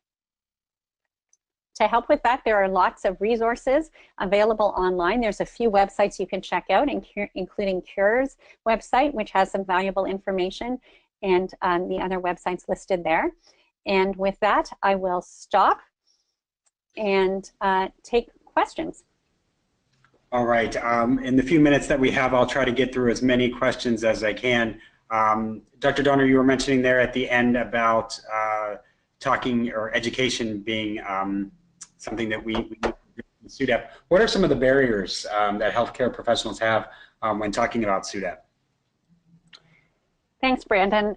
To help with that, there are lots of resources available online. There's a few websites you can check out, including Cure's website, which has some valuable information, and the other websites listed there. And with that, I will stop and take questions. All right. In the few minutes that we have, I'll try to get through as many questions as I can. Dr. Donner, you were mentioning there at the end about talking or education being something that we do in SUDEP. What are some of the barriers that healthcare professionals have when talking about SUDEP? Thanks, Brandon.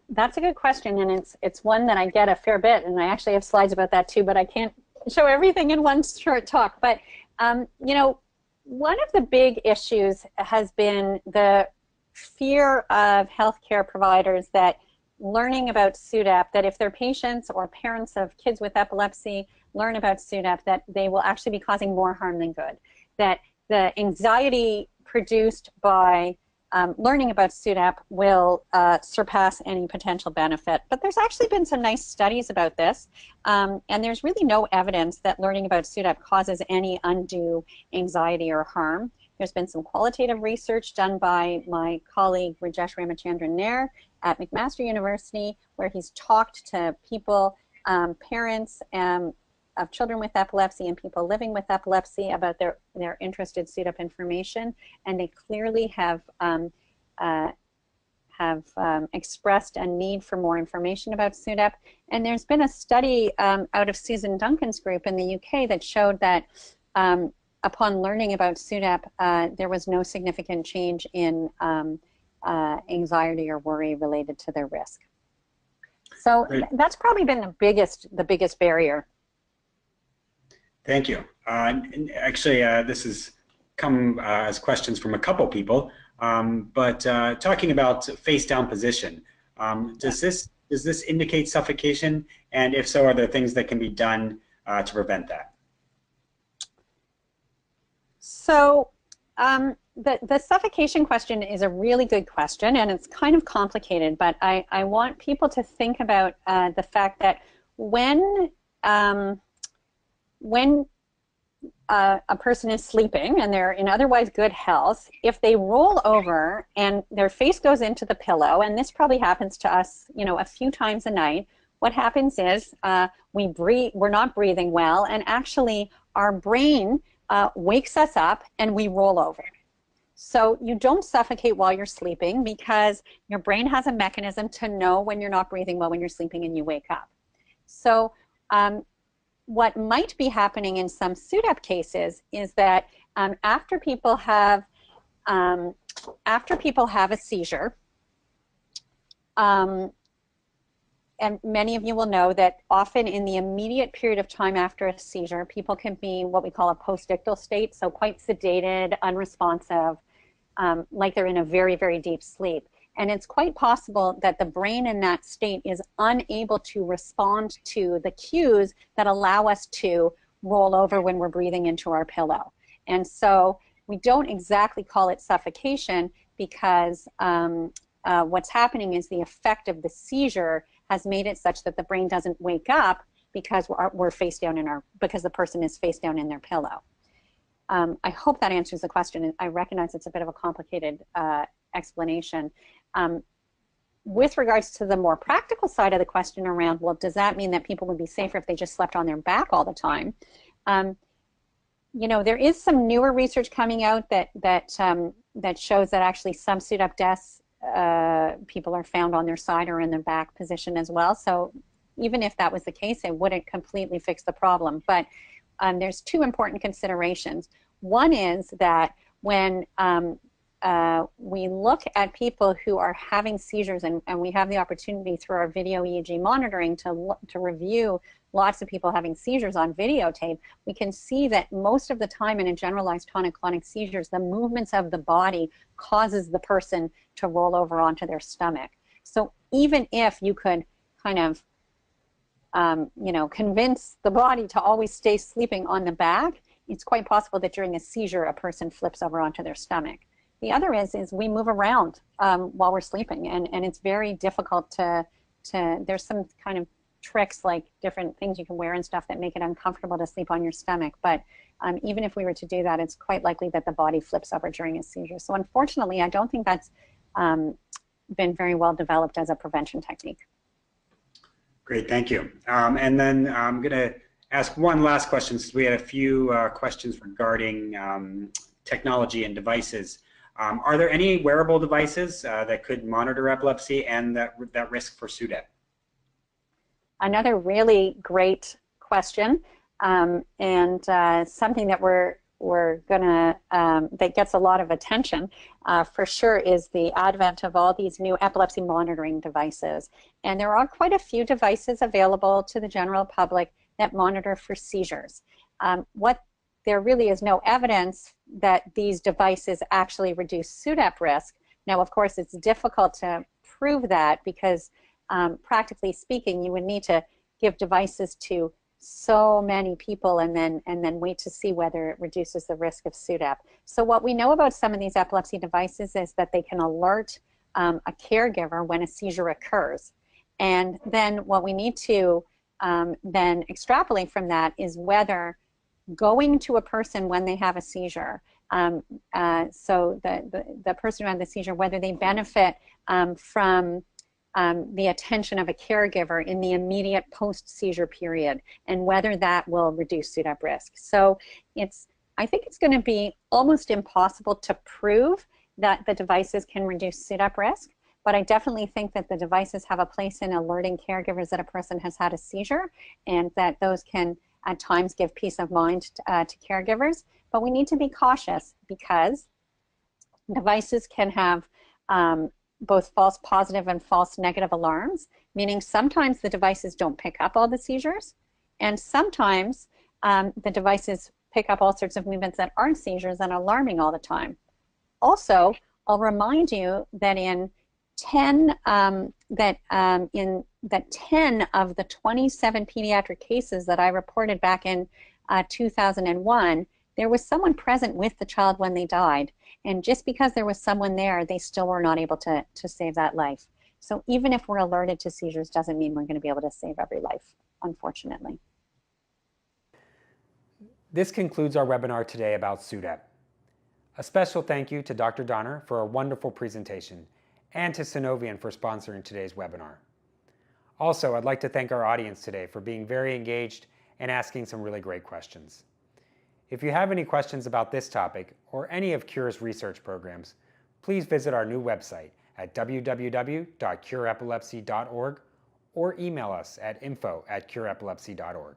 That's a good question, and it's one that I get a fair bit, and I actually have slides about that too, but I can't show everything in one short talk. But you know, one of the big issues has been the fear of healthcare providers that learning about SUDEP, that if their patients or parents of kids with epilepsy learn about SUDEP, that they will actually be causing more harm than good. That the anxiety produced by learning about SUDEP will surpass any potential benefit. But there's actually been some nice studies about this, and there's really no evidence that learning about SUDEP causes any undue anxiety or harm. There's been some qualitative research done by my colleague Rajesh Ramachandran Nair at McMaster University, where he's talked to people, parents of children with epilepsy and people living with epilepsy about their interested SUDEP information, and they clearly have expressed a need for more information about SUDEP. And there's been a study out of Susan Duncan's group in the UK that showed that upon learning about SUDEP, there was no significant change in anxiety or worry related to their risk. So that's probably been the biggest barrier. Thank you. And actually, this has come as questions from a couple people, but talking about face down position, does this indicate suffocation? And if so, are there things that can be done to prevent that? So the suffocation question is a really good question, and it's kind of complicated, but I want people to think about the fact that when a person is sleeping and they're in otherwise good health, if they roll over and their face goes into the pillow, and this probably happens to us, you know, a few times a night, what happens is we're not breathing well, and actually our brain wakes us up and we roll over. So you don't suffocate while you're sleeping because your brain has a mechanism to know when you're not breathing well when you're sleeping and you wake up. So what might be happening in some SUDEP cases is that after people have a seizure, and many of you will know that often in the immediate period of time after a seizure, people can be what we call a postictal state, so quite sedated, unresponsive, like they're in a very, very deep sleep. And it's quite possible that the brain in that state is unable to respond to the cues that allow us to roll over when we're breathing into our pillow. And so we don't exactly call it suffocation because what's happening is the effect of the seizure has made it such that the brain doesn't wake up because we're face down because the person is face down in their pillow. I hope that answers the question. I recognize it's a bit of a complicated explanation. With regards to the more practical side of the question around, well, does that mean that people would be safer if they just slept on their back all the time? You know, there is some newer research coming out that shows that actually some SUDEP deaths, people are found on their side or in their back position as well. So even if that was the case, it wouldn't completely fix the problem. But there's two important considerations. One is that when we look at people who are having seizures, and we have the opportunity through our video EEG monitoring to review lots of people having seizures on videotape, we can see that most of the time in a generalized tonic-clonic seizures, the movements of the body causes the person to roll over onto their stomach. So even if you could kind of convince the body to always stay sleeping on the back, it's quite possible that during a seizure a person flips over onto their stomach. The other is we move around while we're sleeping, and it's very difficult to there's some kind of tricks like different things you can wear and stuff that make it uncomfortable to sleep on your stomach, but even if we were to do that, it's quite likely that the body flips over during a seizure. So unfortunately, I don't think that's been very well developed as a prevention technique. Great, thank you. And then I'm going to ask one last question, since we had a few questions regarding technology and devices. Are there any wearable devices that could monitor epilepsy and that risk for SUDEP? Another really great question, and something that we're gonna that gets a lot of attention for sure is the advent of all these new epilepsy monitoring devices. And there are quite a few devices available to the general public that monitor for seizures. There really is no evidence that these devices actually reduce SUDEP risk. Now, of course, it's difficult to prove that because practically speaking, you would need to give devices to so many people and then wait to see whether it reduces the risk of SUDEP. So what we know about some of these epilepsy devices is that they can alert a caregiver when a seizure occurs. And then what we need to then extrapolate from that is whether going to a person when they have a seizure, so the person who had the seizure, whether they benefit from the attention of a caregiver in the immediate post-seizure period, and whether that will reduce SUDEP risk. So I think it's going to be almost impossible to prove that the devices can reduce SUDEP risk, but I definitely think that the devices have a place in alerting caregivers that a person has had a seizure, and that those can at times give peace of mind to caregivers. But we need to be cautious because devices can have both false positive and false negative alarms, meaning sometimes the devices don't pick up all the seizures, and sometimes the devices pick up all sorts of movements that aren't seizures and alarming all the time. Also, I'll remind you that in 10 of the 27 pediatric cases that I reported back in 2001, there was someone present with the child when they died. And just because there was someone there, they still were not able to save that life. So even if we're alerted to seizures doesn't mean we're going to be able to save every life, unfortunately. This concludes our webinar today about SUDEP. A special thank you to Dr. Donner for a wonderful presentation, and to Synovian for sponsoring today's webinar. Also, I'd like to thank our audience today for being very engaged and asking some really great questions. If you have any questions about this topic or any of Cure's research programs, please visit our new website at www.cureepilepsy.org or email us at info@cureepilepsy.org.